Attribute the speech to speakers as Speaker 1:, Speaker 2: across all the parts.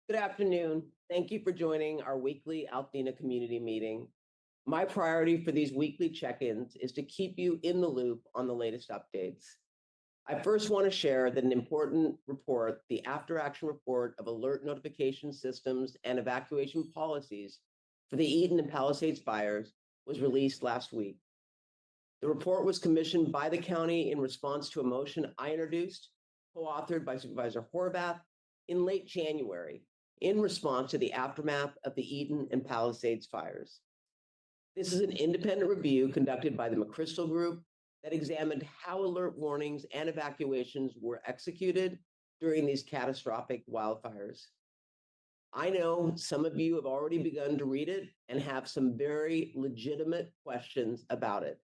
Speaker 1: Good afternoon. Thank you for joining our weekly Altadena Community Meeting. My priority for these weekly check-ins is to keep you in the loop on the latest updates. I first want to share that an important report, the after-action report of alert notification systems and evacuation policies for the Eaton and Palisades fires, was released last week. The report was commissioned by the county in response to a motion I introduced, co-authored by Supervisor Horvath in late January, in response to the aftermath of the Eaton and Palisades fires. This is an independent review conducted by the McChrystal Group that examined how alert warnings and evacuations were executed during these catastrophic wildfires. I know some of you have already begun to read it and have some very legitimate questions about it.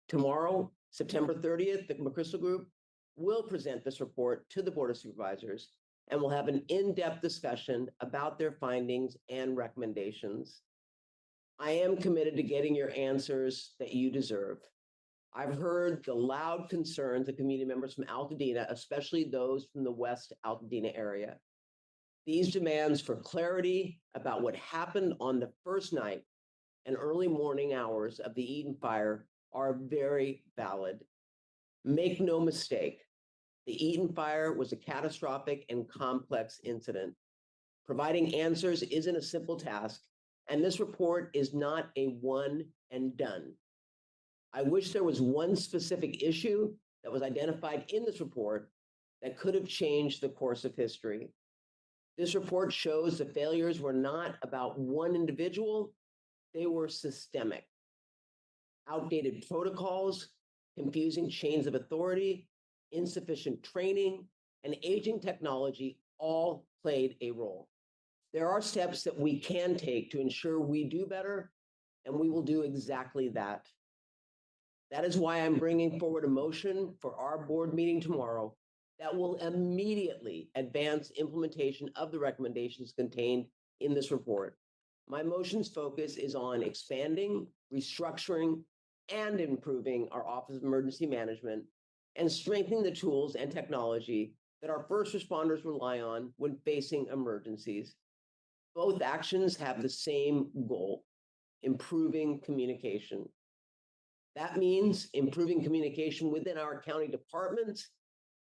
Speaker 1: Tomorrow, September 30th, the McChrystal Group will present this report to the Board of Supervisors, and we'll have an in-depth discussion about their findings and recommendations. I am committed to getting your answers that you deserve. I've heard the loud concerns of community members from Altadena, especially those from the West Altadena area. These demands for clarity about what happened on the first night and early morning hours of the Eaton fire are very valid. Make no mistake, the Eaton fire was a catastrophic and complex incident. Providing answers isn't a simple task, and this report is not a one and done. I wish there was one specific issue that was identified in this report that could have changed the course of history. This report shows the failures were not about one individual, they were systemic. Outdated protocols, confusing chains of authority, insufficient training, and aging technology all played a role. There are steps that we can take to ensure we do better, and we will do exactly that. That is why I'm bringing forward a motion for our board meeting tomorrow that will immediately advance implementation of the recommendations contained in this report. My motion's focus is on expanding, restructuring, and improving our Office of Emergency Management and strengthening the tools and technology that our first responders rely on when facing emergencies. Both actions have the same goal: improving communication. That means improving communication within our county departments,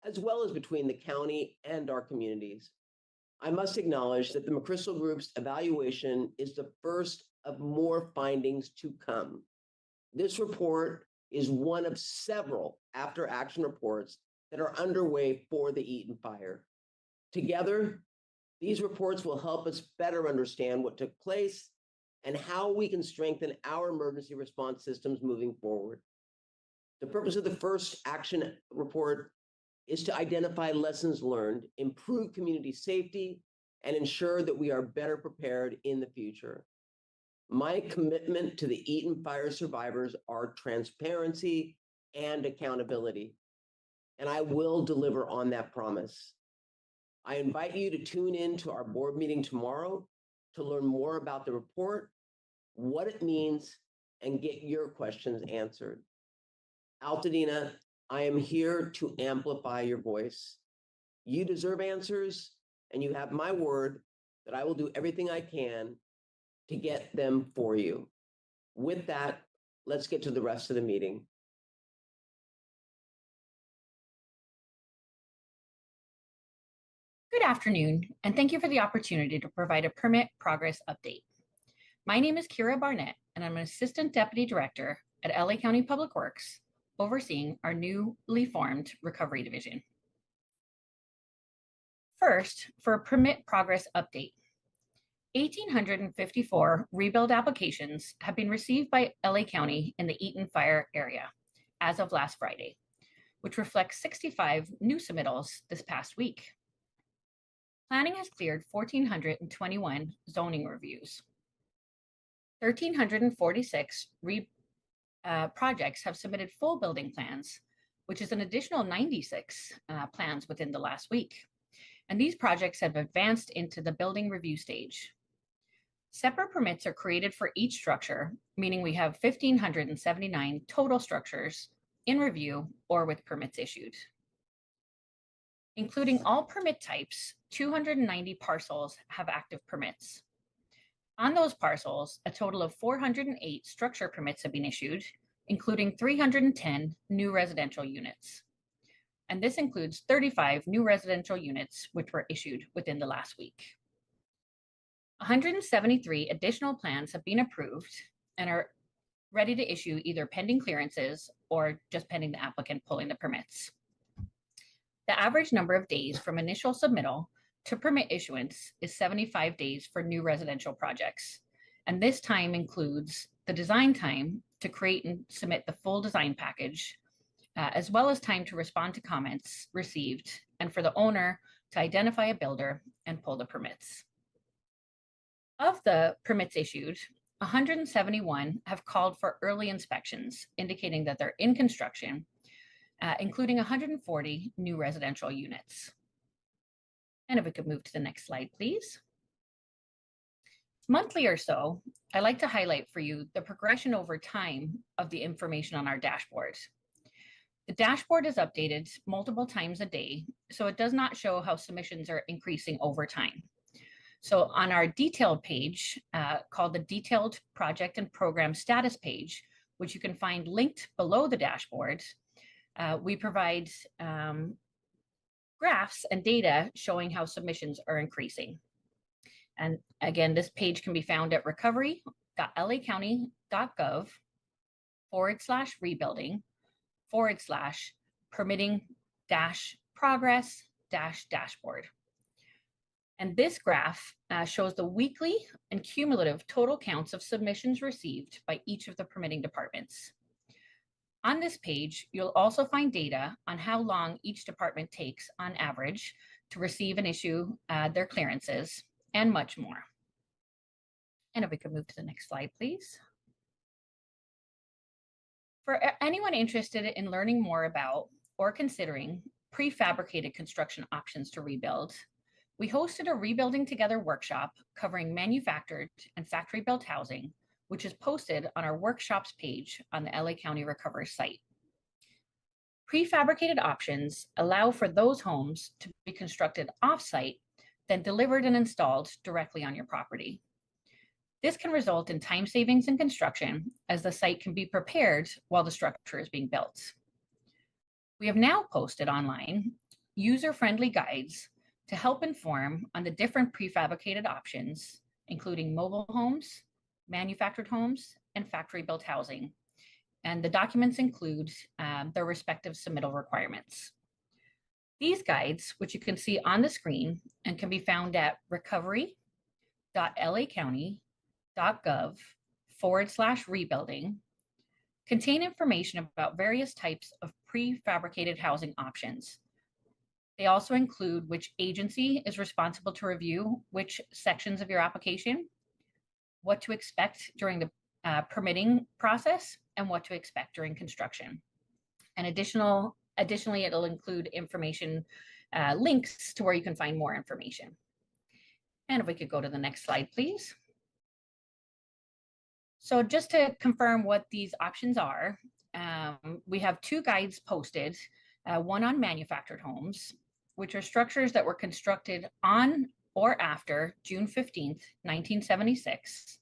Speaker 1: as well as between the county and our communities. I must acknowledge that the McChrystal Group's evaluation is the first of more findings to come. This report is one of several after-action reports that are underway for the Eaton fire. Together, these reports will help us better understand what took place and how we can strengthen our emergency response systems moving forward. The purpose of the first action report is to identify lessons learned, improve community safety, and ensure that we are better prepared in the future. My commitment to the Eaton fire survivors are transparency and accountability, and I will deliver on that promise. I invite you to tune in to our board meeting tomorrow to learn more about the report, what it means, and get your questions answered. Altadena, I am here to amplify your voice. You deserve answers, and you have my word that I will do everything I can to get them for you. With that, let's get to the rest of the meeting.
Speaker 2: Good afternoon, and thank you for the opportunity to provide a permit progress update. My name is Kira Barnett, and I'm an Assistant Deputy Director at LA County Public Works, overseeing our newly formed Recovery Division. First, for a permit progress update, 1,854 rebuild applications have been received by LA County in the Eaton fire area as of last Friday, which reflects 65 new submittals this past week. Planning has cleared 1,421 zoning reviews. 1,346 projects have submitted full building plans, which is an additional 96 plans within the last week. And these projects have advanced into the building review stage. Separate permits are created for each structure, meaning we have 1,579 total structures in review or with permits issued. Including all permit types, 290 parcels have active permits. On those parcels, a total of 408 structure permits have been issued, including 310 new residential units. And this includes 35 new residential units, which were issued within the last week. 173 additional plans have been approved and are ready to issue either pending clearances or just pending the applicant pulling the permits. The average number of days from initial submittal to permit issuance is 75 days for new residential projects. And this time includes the design time to create and submit the full design package, as well as time to respond to comments received, and for the owner to identify a builder and pull the permits. Of the permits issued, 171 have called for early inspections, indicating that they're in construction, including 140 new residential units. And if we could move to the next slide, please. Monthly or so, I like to highlight for you the progression over time of the information on our dashboard. The dashboard is updated multiple times a day, so it does not show how submissions are increasing over time. So on our detailed page, called the Detailed Project and Program Status page, which you can find linked below the dashboard, we provide graphs and data showing how submissions are increasing. And again, this page can be found at recovery.lacounty.gov/permitting-progress-dashboard. And this graph shows the weekly and cumulative total counts of submissions received by each of the permitting departments. On this page, you'll also find data on how long each department takes on average to receive and issue their clearances, and much more. And if we could move to the next slide, please. For anyone interested in learning more about or considering prefabricated construction options to rebuild, we hosted a Rebuilding Together workshop covering manufactured and factory-built housing, which is posted on our workshops page on the LA County Recovery site. Prefabricated options allow for those homes to be constructed off-site, then delivered and installed directly on your property. This can result in time savings in construction, as the site can be prepared while the structure is being built. We have now posted online user-friendly guides to help inform on the different prefabricated options, including mobile homes, manufactured homes, and factory-built housing. And the documents include their respective submittal requirements. These guides, which you can see on the screen and can be found at recovery.lacounty.gov/rebuilding, contain information about various types of prefabricated housing options. They also include which agency is responsible to review which sections of your application, what to expect during the permitting process, and what to expect during construction. And additionally, it'll include information, links to where you can find more information. And if we could go to the next slide, please. So just to confirm what these options are, we have two guides posted, one on manufactured homes, which are structures that were constructed on or after June 15th, 1976.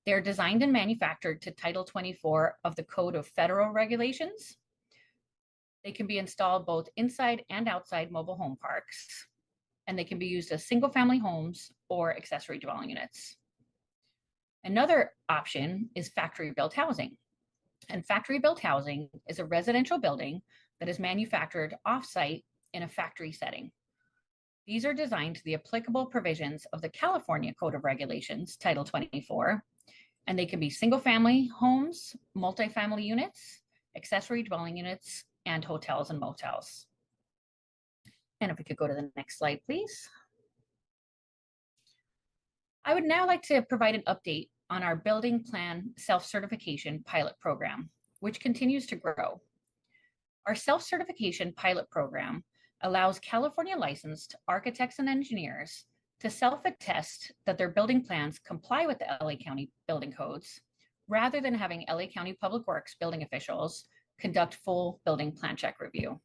Speaker 2: They're designed and manufactured to Title 24 of the Code of Federal Regulations. They can be installed both inside and outside mobile home parks, and they can be used as single-family homes or accessory dwelling units. Another option is factory-built housing. And factory-built housing is a residential building that is manufactured off-site in a factory setting. These are designed to the applicable provisions of the California Code of Regulations, Title 24, and they can be single-family homes, multifamily units, accessory dwelling units, and hotels and motels. And if we could go to the next slide, please. I would now like to provide an update on our building plan self-certification pilot program, which continues to grow. Our self-certification pilot program allows California licensed architects and engineers to self-attest that their building plans comply with the LA County building codes, rather than having LA County Public Works building officials conduct full building plan check review.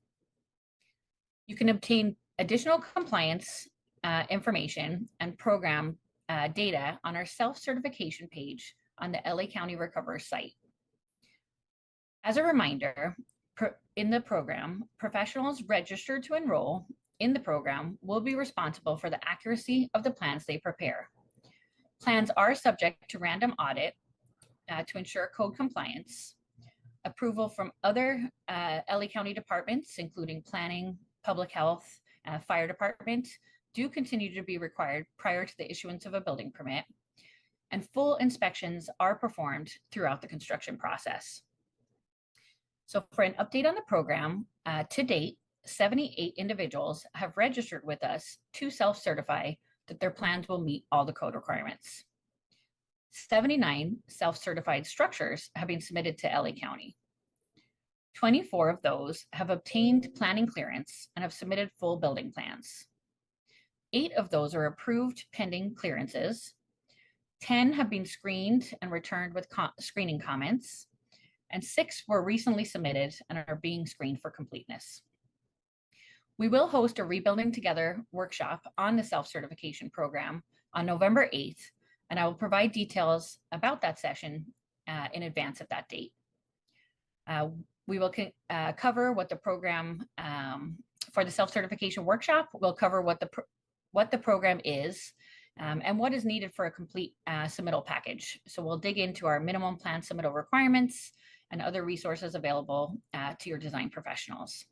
Speaker 2: You can obtain additional compliance information and program data on our self-certification page on the LA County Recover site. As a reminder, in the program, professionals registered to enroll in the program will be responsible for the accuracy of the plans they prepare. Plans are subject to random audit to ensure code compliance. Approval from other LA County departments, including planning, public health, fire department, do continue to be required prior to the issuance of a building permit, and full inspections are performed throughout the construction process. So for an update on the program, to date, 78 individuals have registered with us to self-certify that their plans will meet all the code requirements. 79 self-certified structures have been submitted to LA County. 24 of those have obtained planning clearance and have submitted full building plans. 8 of those are approved pending clearances. 10 have been screened and returned with screening comments, and 6 were recently submitted and are being screened for completeness. We will host a Rebuilding Together workshop on the self-certification program on November 8th, and I will provide details about that session in advance of that date. We will cover what the program, for the self-certification workshop, we'll cover what the program is and what is needed for a complete submittal package. So we'll dig into our minimum plan submittal requirements and other resources available to your design professionals.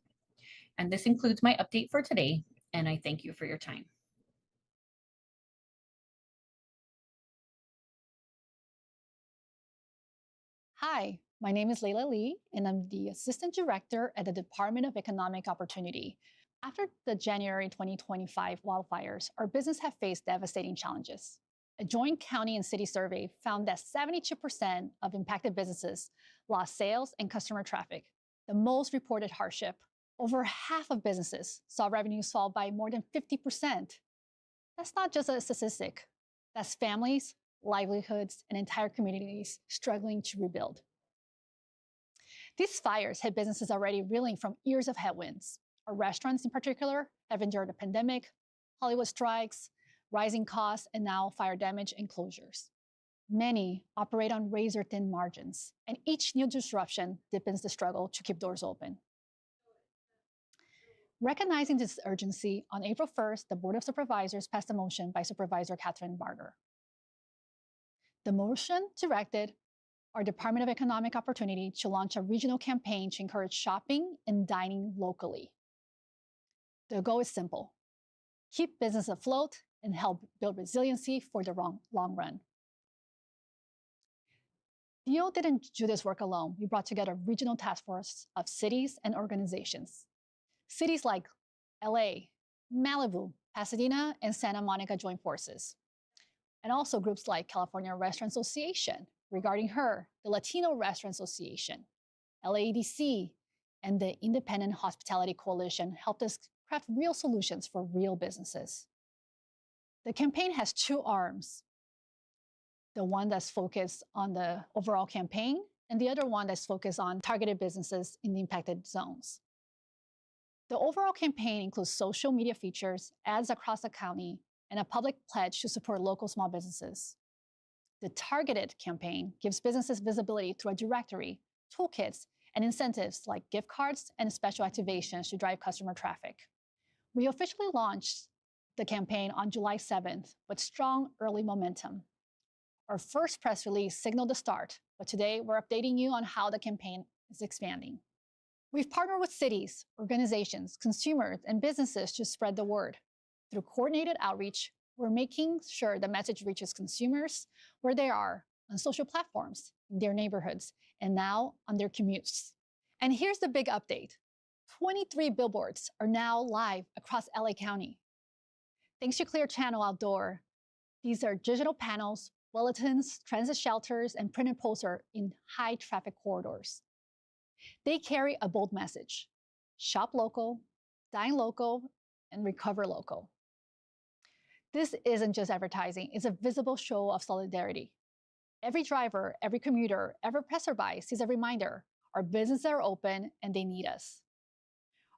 Speaker 2: And this includes my update for today, and I thank you for your time.
Speaker 3: Hi, my name is Layla Lee, and I'm the Assistant Director at the Department of Economic Opportunity. After the January 2025 wildfires, our business have faced devastating challenges. A joint county and city survey found that 72% of impacted businesses lost sales and customer traffic, the most reported hardship. Over half of businesses saw revenues fall by more than 50%. That's not just a statistic. That's families, livelihoods, and entire communities struggling to rebuild. These fires hit businesses already reeling from years of headwinds. Our restaurants in particular have endured a pandemic, Hollywood strikes, rising costs, and now fire damage and closures. Many operate on razor-thin margins, and each new disruption deepens the struggle to keep doors open. Recognizing this urgency, on April 1st, the Board of Supervisors passed a motion by Supervisor Kathryn Barger. The motion directed our Department of Economic Opportunity to launch a regional campaign to encourage shopping and dining locally. The goal is simple: keep business afloat and help build resiliency for the long run. DO didn't do this work alone. We brought together a regional task force of cities and organizations. Cities like LA, Malibu, Pasadena, and Santa Monica joined forces. And also groups like California Restaurant Association, Regarding Her, the Latino Restaurant Association, LADC, and the Independent Hospitality Coalition helped us craft real solutions for real businesses. The campaign has 2 arms. The one that's focused on the overall campaign, and the other one that's focused on targeted businesses in the impacted zones. The overall campaign includes social media features, ads across the county, and a public pledge to support local small businesses. The targeted campaign gives businesses visibility through a directory, toolkits, and incentives like gift cards and special activations to drive customer traffic. We officially launched the campaign on July 7th with strong early momentum. Our first press release signaled the start, but today we're updating you on how the campaign is expanding. We've partnered with cities, organizations, consumers, and businesses to spread the word. Through coordinated outreach, we're making sure the message reaches consumers where they are, on social platforms, in their neighborhoods, and now on their commutes. And here's the big update. 23 billboards are now live across LA County. Thanks to Clear Channel Outdoor, these are digital panels, bulletins, transit shelters, and printed posters in high traffic corridors. They carry a bold message: shop local, dine local, and recover local. This isn't just advertising, it's a visible show of solidarity. Every driver, every commuter, every passerby sees a reminder: our businesses are open and they need us.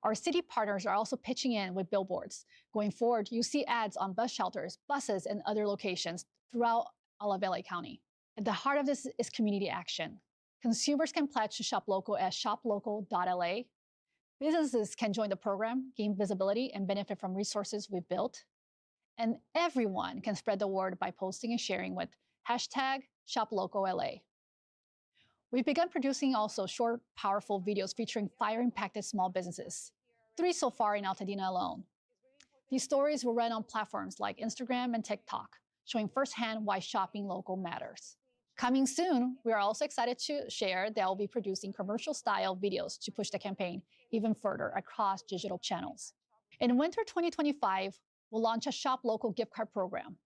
Speaker 3: Our city partners are also pitching in with billboards. Going forward, you see ads on bus shelters, buses, and other locations throughout all of LA County. At the heart of this is community action. Consumers can pledge to shop local at shoplocal.la. Businesses can join the program, gain visibility, and benefit from resources we've built. And everyone can spread the word by posting and sharing with hashtag ShopLocalLA. We've begun producing also short, powerful videos featuring fire-impacted small businesses, 3 so far in Altadena alone. These stories will run on platforms like Instagram and TikTok, showing firsthand why shopping local matters. Coming soon, we are also excited to share that we'll be producing commercial-style videos to push the campaign even further across digital channels. In winter 2025, we'll launch a Shop Local gift card program.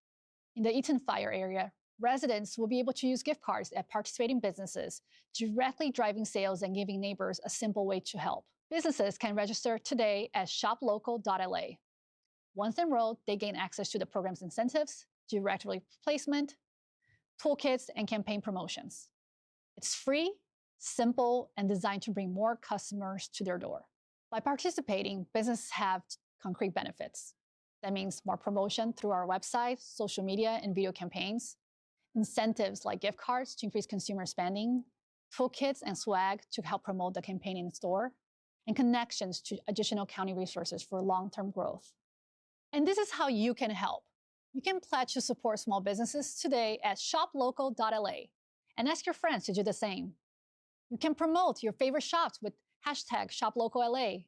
Speaker 3: In the Eaton fire area, residents will be able to use gift cards at participating businesses, directly driving sales and giving neighbors a simple way to help. Businesses can register today at shoplocal.la. Once enrolled, they gain access to the program's incentives, direct placement, toolkits, and campaign promotions. It's free, simple, and designed to bring more customers to their door. By participating, businesses have concrete benefits. That means more promotion through our website, social media, and video campaigns, incentives like gift cards to increase consumer spending, toolkits and swag to help promote the campaign in store, and connections to additional county resources for long-term growth. And this is how you can help. You can pledge to support small businesses today at shoplocal.la and ask your friends to do the same. You can promote your favorite shops with hashtag ShopLocalLA.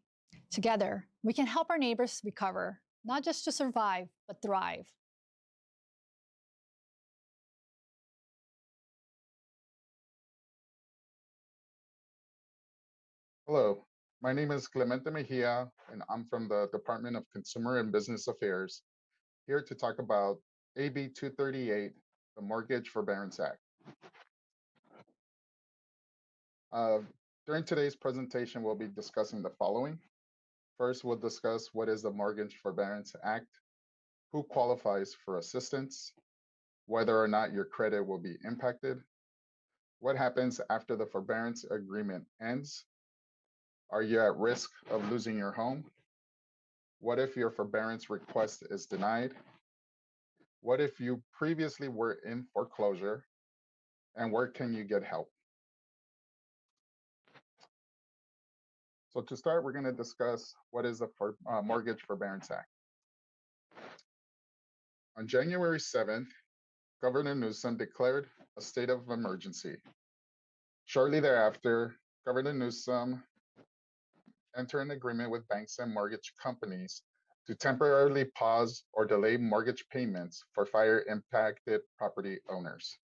Speaker 3: Together, we can help our neighbors recover, not just to survive, but thrive.
Speaker 4: Hello, my name is Clemente Mejia, and I'm from the Department of Consumer and Business Affairs, here to talk about AB 238, the Mortgage Forbearance Act. During today's presentation, we'll be discussing the following. First, we'll discuss what is the Mortgage Forbearance Act, who qualifies for assistance, whether or not your credit will be impacted, what happens after the forbearance agreement ends, are you at risk of losing your home? What if your forbearance request is denied? What if you previously were in foreclosure? And where can you get help? So to start, we're going to discuss what is the Mortgage Forbearance Act. On January 7th, Governor Newsom declared a state of emergency. Shortly thereafter, Governor Newsom entered an agreement with banks and mortgage companies to temporarily pause or delay mortgage payments for fire-impacted property owners.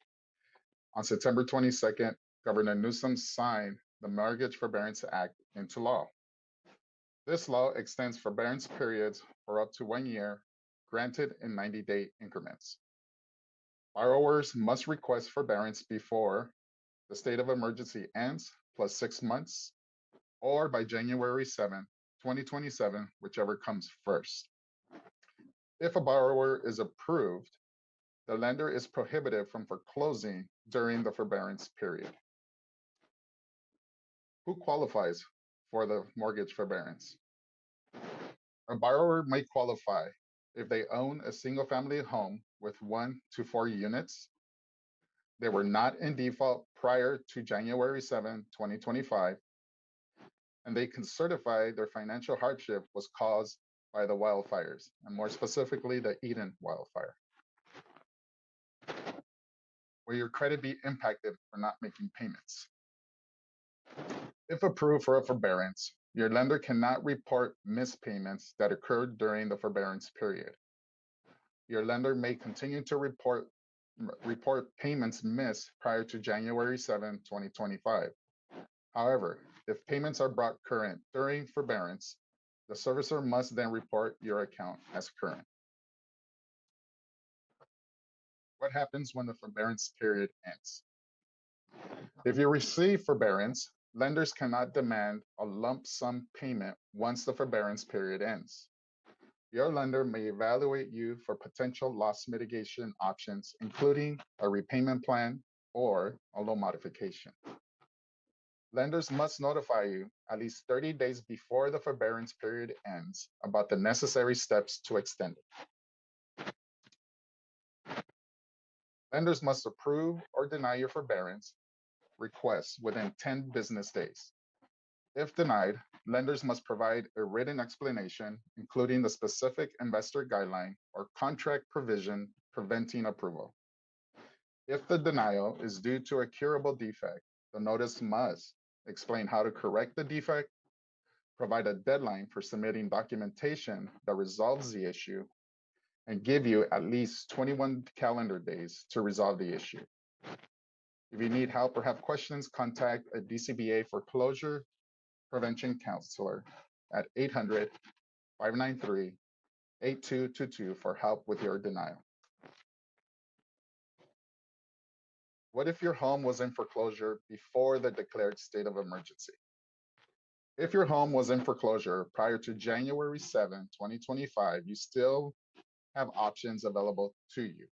Speaker 4: On September 22nd, Governor Newsom signed the Mortgage Forbearance Act into law. This law extends forbearance periods for up to 1 year, granted in 90-day increments. Borrowers must request forbearance before the state of emergency ends, plus 6 months, or by January 7, 2027, whichever comes first. If a borrower is approved, the lender is prohibited from foreclosing during the forbearance period. Who qualifies for the mortgage forbearance? A borrower may qualify if they own a single-family home with 1 to 4 units, they were not in default prior to January 7, 2025, and they can certify their financial hardship was caused by the wildfires, and more specifically, the Eaton wildfire. Will your credit be impacted for not making payments? If approved for a forbearance, your lender cannot report missed payments that occurred during the forbearance period. Your lender may continue to report payments missed prior to January 7, 2025. However, if payments are brought current during forbearance, the servicer must then report your account as current. What happens when the forbearance period ends? If you receive forbearance, lenders cannot demand a lump sum payment once the forbearance period ends. Your lender may evaluate you for potential loss mitigation options, including a repayment plan or a loan modification. Lenders must notify you at least 30 days before the forbearance period ends about the necessary steps to extend it. Lenders must approve or deny your forbearance requests within 10 business days. If denied, lenders must provide a written explanation, including the specific investor guideline or contract provision preventing approval. If the denial is due to a curable defect, the notice must explain how to correct the defect, provide a deadline for submitting documentation that resolves the issue, and give you at least 21 calendar days to resolve the issue. If you need help or have questions, contact a DCBA foreclosure prevention counselor at 800-593-8222 for help with your denial. What if your home was in foreclosure before the declared state of emergency? If your home was in foreclosure prior to January 7, 2025, you still have options available to you.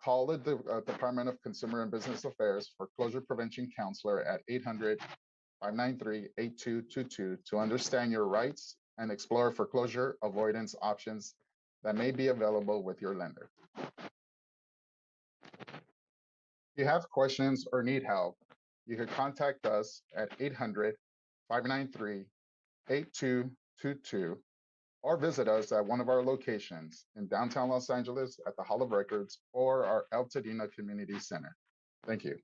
Speaker 4: Call the Department of Consumer and Business Affairs Foreclosure Prevention Counselor at 800-593-8222 to understand your rights and explore foreclosure avoidance options that may be available with your lender. If you have questions or need help, you can contact us at 800-593-8222 or visit us at one of our locations in downtown Los Angeles at the Hall of Records or our Altadena Community Center. Thank you.